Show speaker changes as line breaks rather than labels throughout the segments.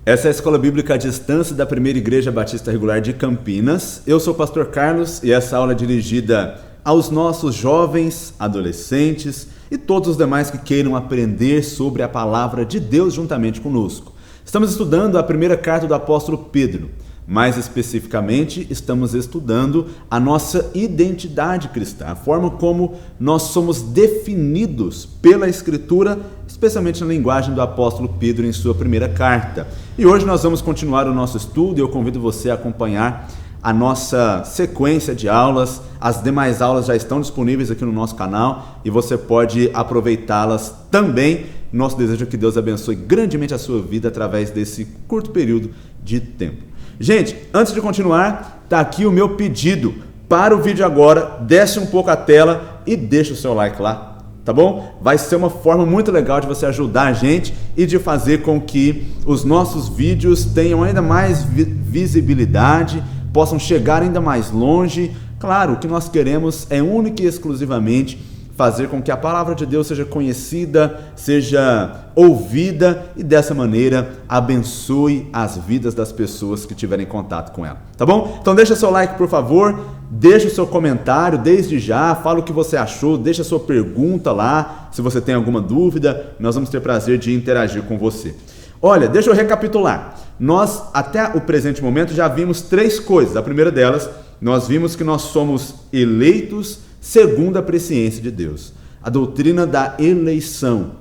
Essa é a Escola Bíblica à Distância da Primeira Igreja Batista Regular de Campinas. Eu sou o pastor Carlos e essa aula é dirigida aos nossos jovens, adolescentes e todos os demais que queiram aprender sobre a palavra de Deus juntamente conosco. Estamos estudando a primeira carta do apóstolo Pedro. Mais especificamente, estamos estudando a nossa identidade cristã, a forma como nós somos definidos pela Escritura, especialmente na linguagem do apóstolo Pedro em sua primeira carta. E hoje nós vamos continuar o nosso estudo e eu convido você a acompanhar a nossa sequência de aulas. As demais aulas já estão disponíveis aqui no nosso canal e você pode aproveitá-las também. Nosso desejo é que Deus abençoe grandemente a sua vida através desse curto período de tempo. Gente, antes de continuar, está aqui o meu pedido. Para o vídeo agora, desce um pouco a tela e deixa o seu like lá, tá bom? Vai ser uma forma muito legal de você ajudar a gente e de fazer com que os nossos vídeos tenham ainda mais visibilidade, possam chegar ainda mais longe. Claro, o que nós queremos é única e exclusivamente fazer com que a palavra de Deus seja conhecida, seja ouvida e dessa maneira abençoe as vidas das pessoas que tiverem contato com ela, tá bom? Então deixa seu like, por favor, deixa o seu comentário desde já, fala o que você achou, deixa a sua pergunta lá, se você tem alguma dúvida, nós vamos ter prazer de interagir com você. Olha, deixa eu recapitular. Nós, até o presente momento, já vimos 3 coisas. A primeira delas, nós vimos que nós somos eleitos segundo a presciência de Deus. A doutrina da eleição.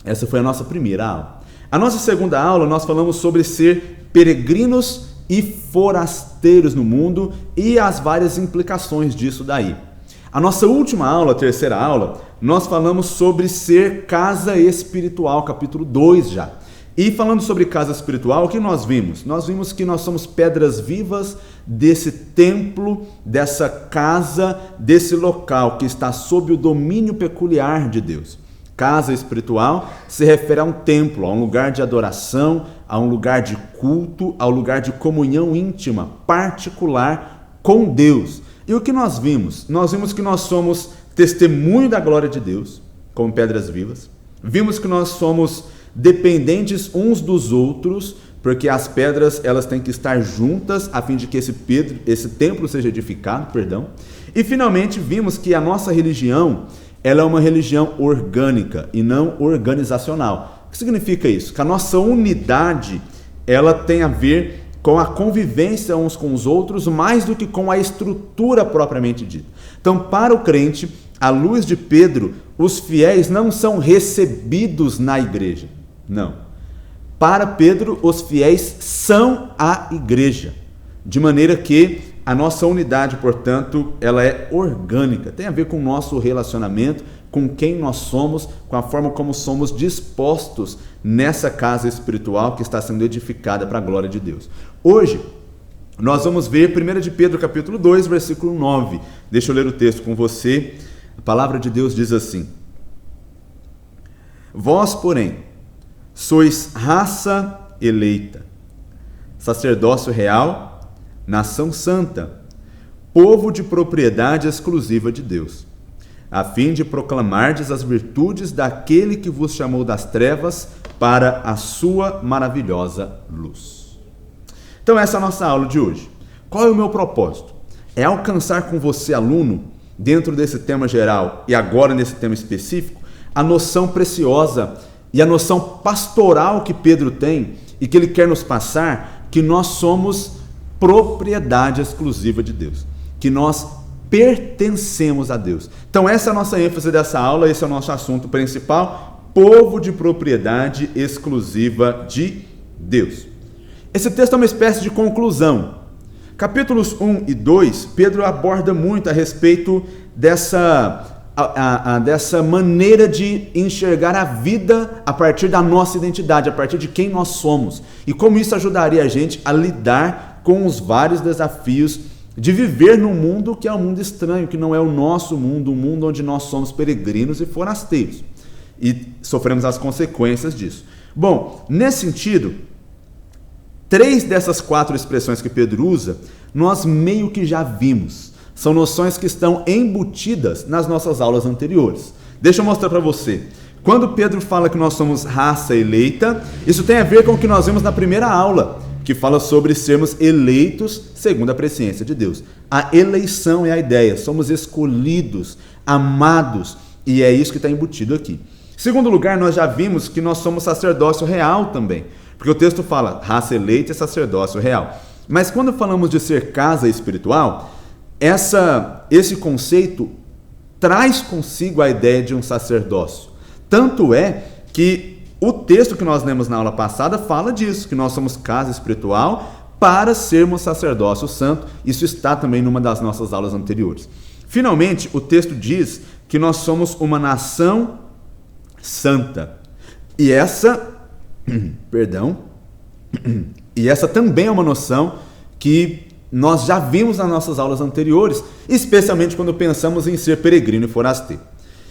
Essa foi a nossa primeira aula. A nossa segunda aula, nós falamos sobre ser peregrinos e forasteiros no mundo e as várias implicações disso daí. A nossa última aula, a terceira aula, nós falamos sobre ser casa espiritual, capítulo 2 já. E falando sobre casa espiritual, o que nós vimos? Nós vimos que nós somos pedras vivas desse templo, dessa casa, desse local que está sob o domínio peculiar de Deus. Casa espiritual se refere a um templo, a um lugar de adoração, a um lugar de culto, a um lugar de comunhão íntima, particular com Deus. E o que nós vimos? Nós vimos que nós somos testemunho da glória de Deus, como pedras vivas. Vimos que nós somos dependentes uns dos outros, porque as pedras elas têm que estar juntas a fim de que esse templo seja edificado, E finalmente vimos que a nossa religião, ela é uma religião orgânica e não organizacional. O que significa isso? Que a nossa unidade, ela tem a ver com a convivência uns com os outros, mais do que com a estrutura propriamente dita. Então, para o crente, à luz de Pedro, os fiéis não são recebidos na igreja. Não. Para Pedro, os fiéis são a igreja, de maneira que a nossa unidade, portanto, ela é orgânica, tem a ver com o nosso relacionamento, com quem nós somos, com a forma como somos dispostos nessa casa espiritual que está sendo edificada para a glória de Deus. Hoje, nós vamos ver 1 de Pedro, capítulo 2, versículo 9. Deixa eu ler o texto com você. A palavra de Deus diz assim: Vós, porém, sois raça eleita, sacerdócio real, nação santa, povo de propriedade exclusiva de Deus, a fim de proclamardes as virtudes daquele que vos chamou das trevas para a sua maravilhosa luz. Então essa é a nossa aula de hoje. Qual é o meu propósito? É alcançar com você, aluno, dentro desse tema geral e agora nesse tema específico, a noção preciosa e a noção pastoral que Pedro tem e que ele quer nos passar, que nós somos propriedade exclusiva de Deus, que nós pertencemos a Deus. Então essa é a nossa ênfase dessa aula, esse é o nosso assunto principal, povo de propriedade exclusiva de Deus. Esse texto é uma espécie de conclusão. Capítulos 1 e 2, Pedro aborda muito a respeito dessa maneira de enxergar a vida a partir da nossa identidade, a partir de quem nós somos. E como isso ajudaria a gente a lidar com os vários desafios de viver num mundo que é um mundo estranho, que não é o nosso mundo, um mundo onde nós somos peregrinos e forasteiros. E sofremos as consequências disso. Bom, nesse sentido, 3 dessas 4 expressões que Pedro usa, nós meio que já vimos. São noções que estão embutidas nas nossas aulas anteriores. Deixa eu mostrar para você. Quando Pedro fala que nós somos raça eleita, isso tem a ver com o que nós vimos na primeira aula, que fala sobre sermos eleitos segundo a presciência de Deus. A eleição é a ideia, somos escolhidos, amados, e é isso que está embutido aqui. Em segundo lugar, nós já vimos que nós somos sacerdócio real também, porque o texto fala raça eleita e sacerdócio real. Mas quando falamos de ser casa espiritual, esse conceito traz consigo a ideia de um sacerdócio. Tanto é que o texto que nós lemos na aula passada fala disso, que nós somos casa espiritual para sermos sacerdócio santo. Isso está também numa das nossas aulas anteriores. Finalmente, o texto diz que nós somos uma nação santa. E essa também é uma noção que nós já vimos nas nossas aulas anteriores, especialmente quando pensamos em ser peregrino e forasteiro.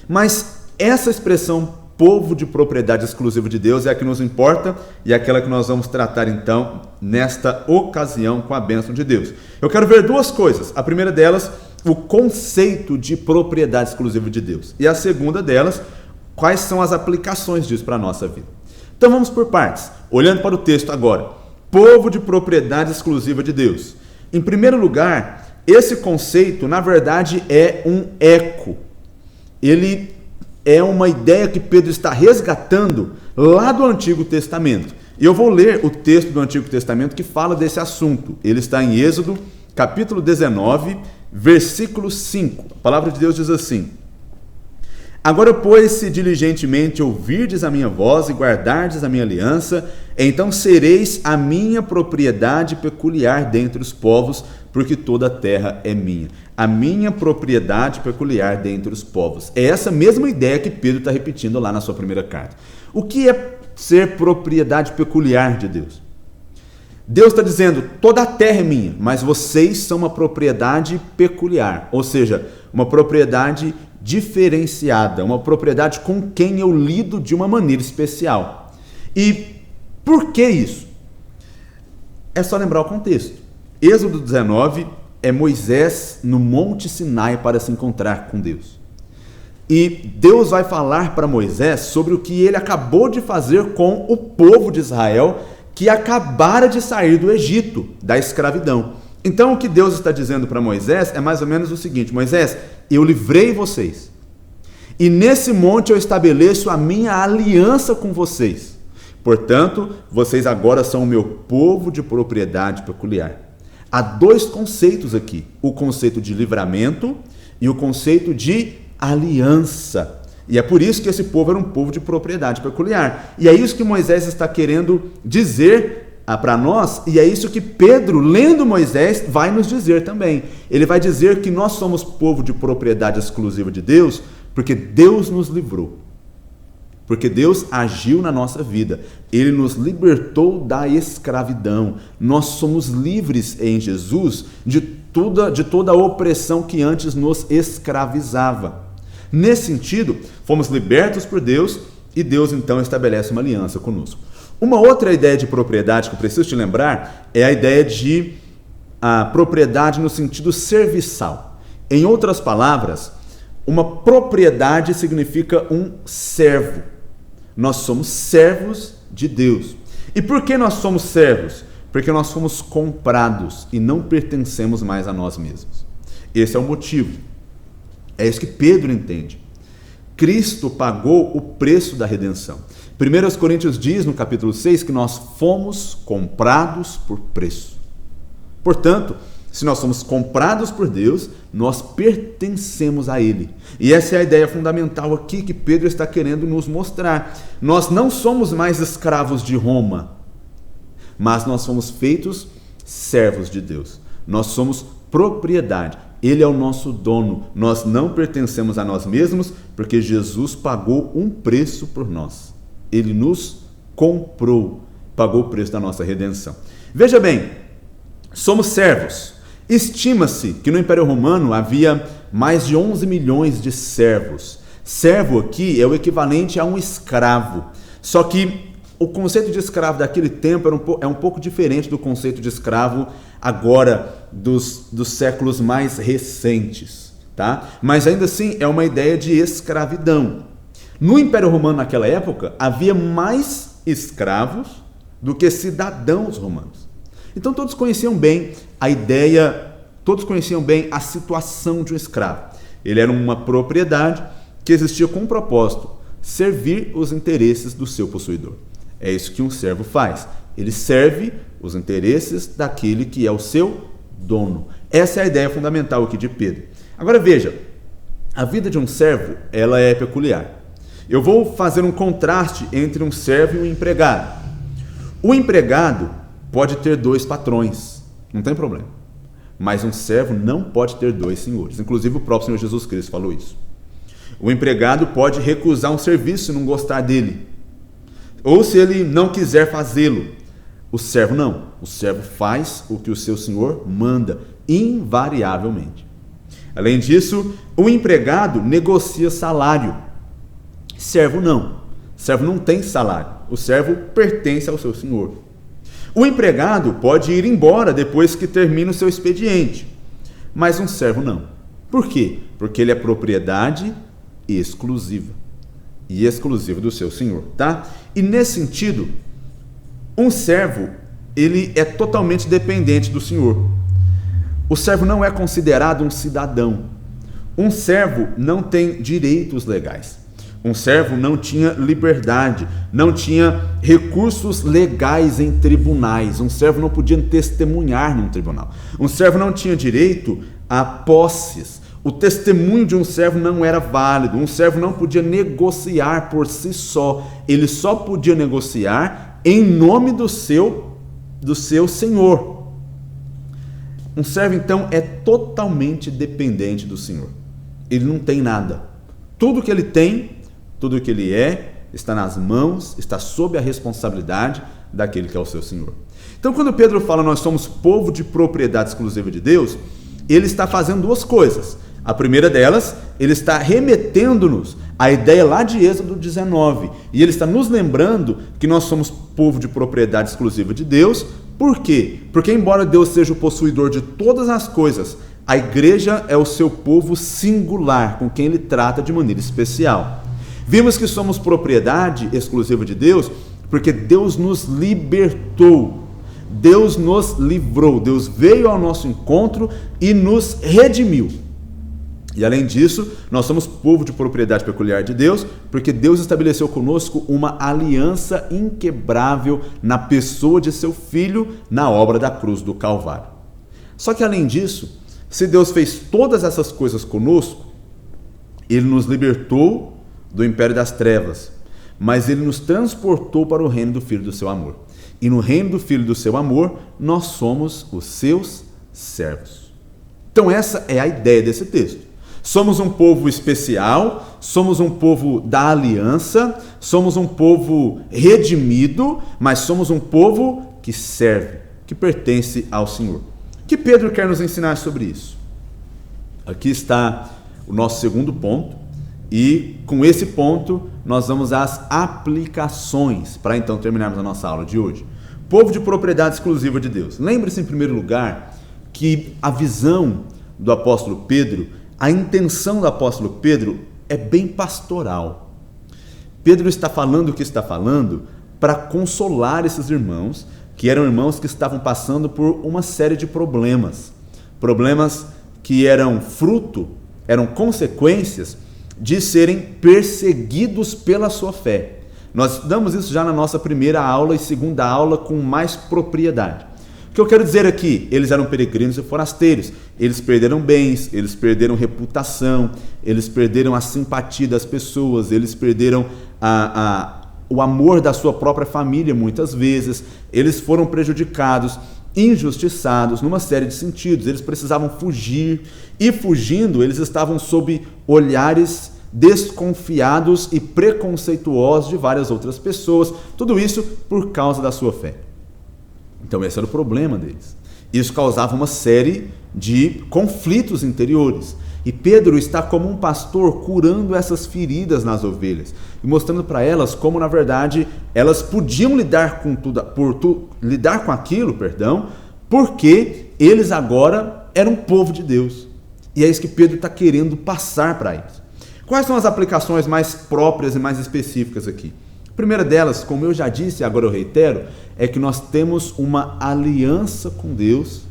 Mas essa expressão povo de propriedade exclusiva de Deus é a que nos importa e é aquela que nós vamos tratar então nesta ocasião com a bênção de Deus. Eu quero ver duas coisas. A primeira delas, o conceito de propriedade exclusiva de Deus. E a segunda delas, quais são as aplicações disso para a nossa vida. Então vamos por partes. Olhando para o texto agora. Povo de propriedade exclusiva de Deus. Em primeiro lugar, esse conceito, na verdade, é um eco. Ele é uma ideia que Pedro está resgatando lá do Antigo Testamento. E eu vou ler o texto do Antigo Testamento que fala desse assunto. Ele está em Êxodo, capítulo 19, versículo 5. A palavra de Deus diz assim: Agora, pois, se diligentemente ouvirdes a minha voz e guardardes a minha aliança, então sereis a minha propriedade peculiar dentre os povos, porque toda a terra é minha. A minha propriedade peculiar dentre os povos. É essa mesma ideia que Pedro está repetindo lá na sua primeira carta. O que é ser propriedade peculiar de Deus? Deus está dizendo, toda a terra é minha, mas vocês são uma propriedade peculiar, ou seja, uma propriedade diferenciada, uma propriedade com quem eu lido de uma maneira especial. E por que isso? É só lembrar o contexto. Êxodo 19 é Moisés no Monte Sinai para se encontrar com Deus. E Deus vai falar para Moisés sobre o que ele acabou de fazer com o povo de Israel que acabara de sair do Egito, da escravidão. Então o que Deus está dizendo para Moisés é mais ou menos o seguinte: Moisés, eu livrei vocês. E nesse monte eu estabeleço a minha aliança com vocês. Portanto, vocês agora são o meu povo de propriedade peculiar. Há dois conceitos aqui: o conceito de livramento e o conceito de aliança. E é por isso que esse povo era um povo de propriedade peculiar. E é isso que Moisés está querendo dizer para nós, e é isso que Pedro, lendo Moisés, vai nos dizer também. Ele vai dizer que nós somos povo de propriedade exclusiva de Deus, porque Deus nos livrou. Porque Deus agiu na nossa vida. Ele nos libertou da escravidão. Nós somos livres em Jesus de toda a opressão que antes nos escravizava. Nesse sentido, fomos libertos por Deus e Deus então estabelece uma aliança conosco. Uma outra ideia de propriedade que eu preciso te lembrar é a ideia de propriedade no sentido serviçal. Em outras palavras, uma propriedade significa um servo. Nós somos servos de Deus. E por que nós somos servos? Porque nós fomos comprados e não pertencemos mais a nós mesmos. Esse é o motivo. É isso que Pedro entende. Cristo pagou o preço da redenção. 1 Coríntios diz, no capítulo 6, que nós fomos comprados por preço. Portanto, se nós somos comprados por Deus, nós pertencemos a Ele. E essa é a ideia fundamental aqui que Pedro está querendo nos mostrar. Nós não somos mais escravos de Roma, mas nós somos feitos servos de Deus. Nós somos propriedade. Ele é o nosso dono. Nós não pertencemos a nós mesmos, porque Jesus pagou um preço por nós. Ele nos comprou, pagou o preço da nossa redenção. Veja bem, somos servos. Estima-se que no Império Romano havia mais de 11 milhões de servos. Servo aqui é o equivalente a um escravo. Só que o conceito de escravo daquele tempo é um pouco diferente do conceito de escravo agora dos séculos mais recentes, tá? Mas ainda assim é uma ideia de escravidão. No Império Romano naquela época, havia mais escravos do que cidadãos romanos. Então todos conheciam bem a ideia, todos conheciam bem a situação de um escravo. Ele era uma propriedade que existia com um propósito: servir os interesses do seu possuidor. É isso que um servo faz. Ele serve os interesses daquele que é o seu dono. Essa é a ideia fundamental aqui de Pedro. Agora veja, a vida de um servo, ela é peculiar. Eu vou fazer um contraste entre um servo e um empregado. O empregado pode ter 2 patrões, não tem problema. Mas um servo não pode ter 2 senhores. Inclusive o próprio Senhor Jesus Cristo falou isso. O empregado pode recusar um serviço se não gostar dele, ou se ele não quiser fazê-lo. O servo não. O servo faz o que o seu senhor manda, invariavelmente. Além disso, o empregado negocia salário. Servo não. Servo não tem salário. O servo pertence ao seu senhor. O empregado pode ir embora depois que termina o seu expediente, mas um servo não. Por quê? Porque ele é propriedade exclusiva do seu senhor, tá? E nesse sentido, um servo, ele é totalmente dependente do senhor. O servo não é considerado um cidadão. Um servo não tem direitos legais. Um servo não tinha liberdade, não tinha recursos legais em tribunais. Um servo não podia testemunhar num tribunal. Um servo não tinha direito a posses. O testemunho de um servo não era válido. Um servo não podia negociar por si só. Ele só podia negociar em nome do seu senhor. Um servo, então, é totalmente dependente do senhor. Ele não tem nada. Tudo que ele tem, tudo que ele é, está nas mãos, está sob a responsabilidade daquele que é o seu senhor. Então, quando Pedro fala nós somos povo de propriedade exclusiva de Deus, ele está fazendo 2 coisas. A primeira delas, ele está remetendo-nos à ideia lá de Êxodo 19. E ele está nos lembrando que nós somos povo de propriedade exclusiva de Deus. Por quê? Porque embora Deus seja o possuidor de todas as coisas, a igreja é o seu povo singular, com quem ele trata de maneira especial. Vimos que somos propriedade exclusiva de Deus porque Deus nos libertou, Deus nos livrou, Deus veio ao nosso encontro e nos redimiu. E além disso, nós somos povo de propriedade peculiar de Deus porque Deus estabeleceu conosco uma aliança inquebrável na pessoa de seu Filho na obra da cruz do Calvário. Só que além disso, se Deus fez todas essas coisas conosco, Ele nos libertou do império das trevas, mas Ele nos transportou para o reino do Filho do seu amor. E no reino do Filho do seu amor, nós somos os seus servos. Então essa é a ideia desse texto. Somos um povo especial, somos um povo da aliança, somos um povo redimido, mas somos um povo que serve, que pertence ao Senhor. O que Pedro quer nos ensinar sobre isso? Aqui está o nosso segundo ponto. E com esse ponto nós vamos às aplicações para então terminarmos a nossa aula de hoje. Povo de propriedade exclusiva de Deus. Lembre-se em primeiro lugar que a visão do apóstolo Pedro, a intenção do apóstolo Pedro é bem pastoral. Pedro está falando o que está falando para consolar esses irmãos, que eram irmãos que estavam passando por uma série de problemas que eram fruto, eram consequências de serem perseguidos pela sua fé. Nós estudamos isso já na nossa primeira aula e segunda aula com mais propriedade. O que eu quero dizer aqui? Eles eram peregrinos e forasteiros. Eles perderam bens, eles perderam reputação, eles perderam a simpatia das pessoas, eles perderam o amor da sua própria família muitas vezes. Eles foram prejudicados, injustiçados numa série de sentidos. Eles precisavam fugir e fugindo eles estavam sob olhares desconfiados e preconceituosos de várias outras pessoas, tudo isso por causa da sua fé. Então esse era o problema deles. Isso causava uma série de conflitos interiores. E Pedro está como um pastor curando essas feridas nas ovelhas e mostrando para elas como, na verdade, elas podiam lidar com aquilo, porque eles agora eram povo de Deus. E é isso que Pedro está querendo passar para eles. Quais são as aplicações mais próprias e mais específicas aqui? A primeira delas, como eu já disse e agora eu reitero, é que nós temos uma aliança com Deus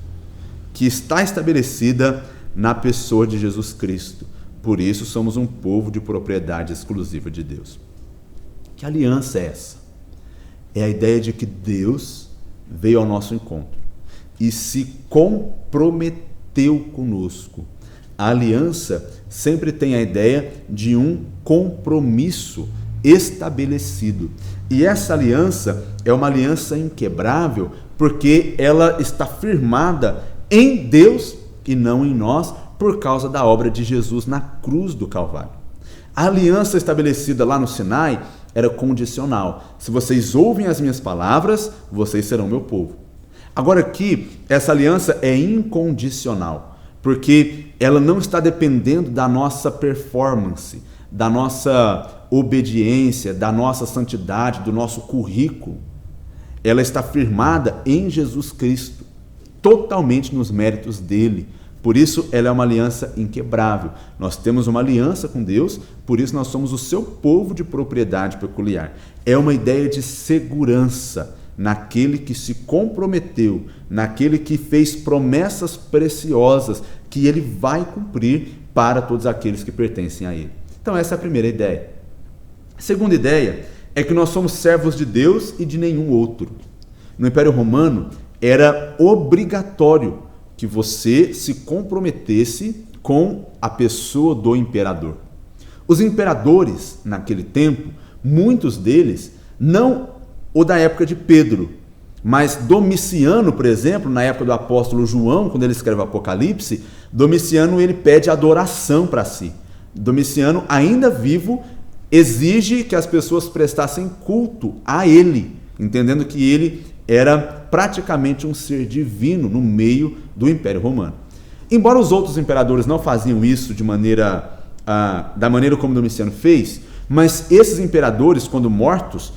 que está estabelecida na pessoa de Jesus Cristo. Por isso somos um povo de propriedade exclusiva de Deus. Que aliança é essa? É a ideia de que Deus veio ao nosso encontro e se comprometeu conosco. A aliança sempre tem a ideia de um compromisso estabelecido. E essa aliança é uma aliança inquebrável porque ela está firmada em Deus e não em nós por causa da obra de Jesus na cruz do Calvário. A aliança estabelecida lá no Sinai era condicional. Se vocês ouvem as minhas palavras, vocês serão meu povo. Agora aqui, essa aliança é incondicional, porque ela não está dependendo da nossa performance, da nossa obediência, da nossa santidade, do nosso currículo. Ela está firmada em Jesus Cristo, totalmente nos méritos dele. Por isso, ela é uma aliança inquebrável. Nós temos uma aliança com Deus, por isso nós somos o seu povo de propriedade peculiar. É uma ideia de segurança naquele que se comprometeu, naquele que fez promessas preciosas que ele vai cumprir para todos aqueles que pertencem a ele. Então essa é a primeira ideia. A segunda ideia é que nós somos servos de Deus e de nenhum outro. No Império Romano era obrigatório que você se comprometesse com a pessoa do imperador. Os imperadores naquele tempo, muitos deles, não o da época de Pedro, mas Domiciano, por exemplo, na época do apóstolo João, quando ele escreve o Apocalipse, Domiciano ele pede adoração para si. Domiciano, ainda vivo, exige que as pessoas prestassem culto a ele, entendendo que ele era praticamente um ser divino no meio do Império Romano. Embora os outros imperadores não faziam isso de da maneira como Domiciano fez, mas esses imperadores, quando mortos,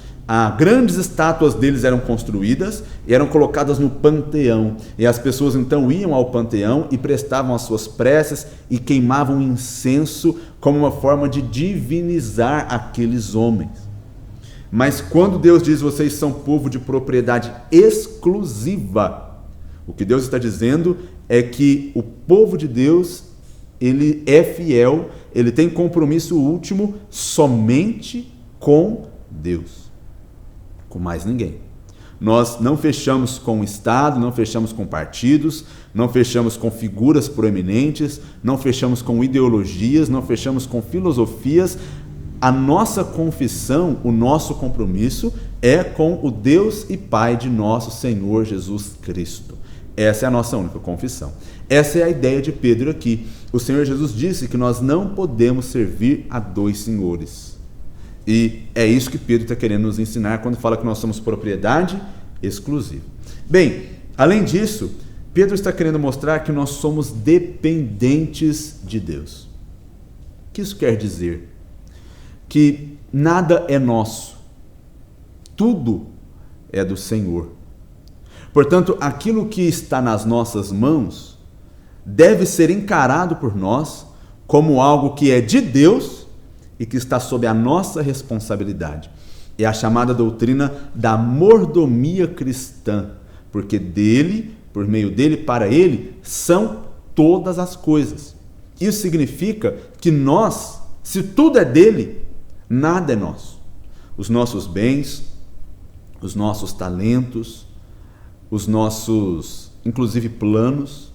grandes estátuas deles eram construídas e eram colocadas no panteão. E as pessoas então iam ao panteão e prestavam as suas preces e queimavam incenso como uma forma de divinizar aqueles homens. Mas quando Deus diz, vocês são povo de propriedade exclusiva, o que Deus está dizendo é que o povo de Deus, ele é fiel, ele tem compromisso último somente com Deus, com mais ninguém. Nós não fechamos com o Estado, não fechamos com partidos, não fechamos com figuras proeminentes, não fechamos com ideologias, não fechamos com filosofias. A nossa confissão, o nosso compromisso é com o Deus e Pai de nosso Senhor Jesus Cristo. Essa é a nossa única confissão. Essa é a ideia de Pedro aqui. O Senhor Jesus disse que nós não podemos servir a dois senhores. E é isso que Pedro está querendo nos ensinar quando fala que nós somos propriedade exclusiva. Bem, além disso, Pedro está querendo mostrar que nós somos dependentes de Deus. O que isso quer dizer? Que nada é nosso, tudo é do Senhor. Portanto, aquilo que está nas nossas mãos deve ser encarado por nós como algo que é de Deus e que está sob a nossa responsabilidade. É a chamada doutrina da mordomia cristã, porque dele, por meio dele, para ele, são todas as coisas. Isso significa que nós, se tudo é dele, nada é nosso. Os nossos bens, os nossos talentos, os nossos, inclusive, planos,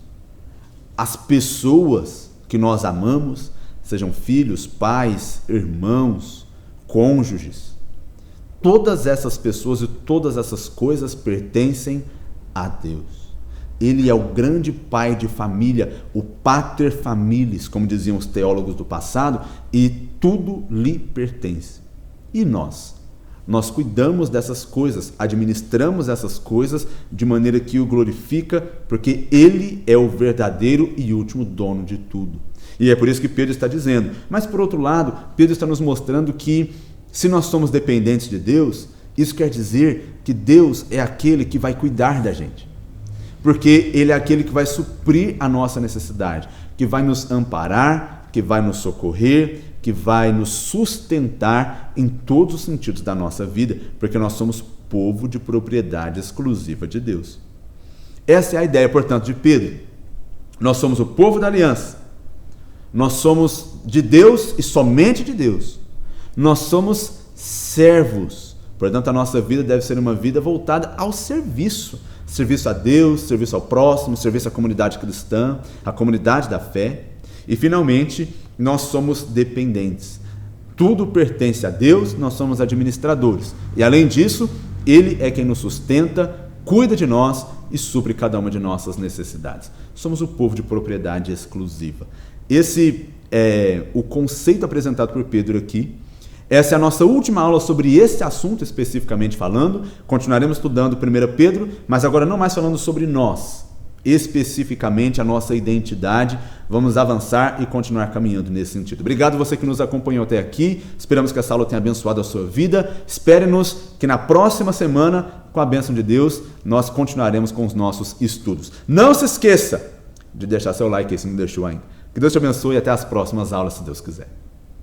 as pessoas que nós amamos, sejam filhos, pais, irmãos, cônjuges, todas essas pessoas e todas essas coisas pertencem a Deus. Ele é o grande pai de família, o pater familias, como diziam os teólogos do passado, e tudo lhe pertence. E nós? Nós cuidamos dessas coisas, administramos essas coisas de maneira que o glorifica, porque ele é o verdadeiro e último dono de tudo. E é por isso que Pedro está dizendo. Mas por outro lado, Pedro está nos mostrando que se nós somos dependentes de Deus, isso quer dizer que Deus é aquele que vai cuidar da gente. Porque ele é aquele que vai suprir a nossa necessidade, que vai nos amparar, que vai nos socorrer, que vai nos sustentar em todos os sentidos da nossa vida, porque nós somos povo de propriedade exclusiva de Deus. Essa é a ideia, portanto, de Pedro. Nós somos o povo da aliança. Nós somos de Deus e somente de Deus. Nós somos servos. Portanto, a nossa vida deve ser uma vida voltada ao serviço. Serviço a Deus, serviço ao próximo, serviço à comunidade cristã, à comunidade da fé. E, finalmente, nós somos dependentes. Tudo pertence a Deus, nós somos administradores. E, além disso, Ele é quem nos sustenta, cuida de nós e supre cada uma de nossas necessidades. Somos o povo de propriedade exclusiva. Esse é o conceito apresentado por Pedro aqui. Essa é a nossa última aula sobre esse assunto especificamente falando. Continuaremos estudando 1 Pedro, mas agora não mais falando sobre nós, especificamente a nossa identidade. Vamos avançar e continuar caminhando nesse sentido. Obrigado você que nos acompanhou até aqui. Esperamos que essa aula tenha abençoado a sua vida. Espere-nos que na próxima semana, com a bênção de Deus, nós continuaremos com os nossos estudos. Não se esqueça de deixar seu like aí se não deixou ainda. Que Deus te abençoe e até as próximas aulas, se Deus quiser.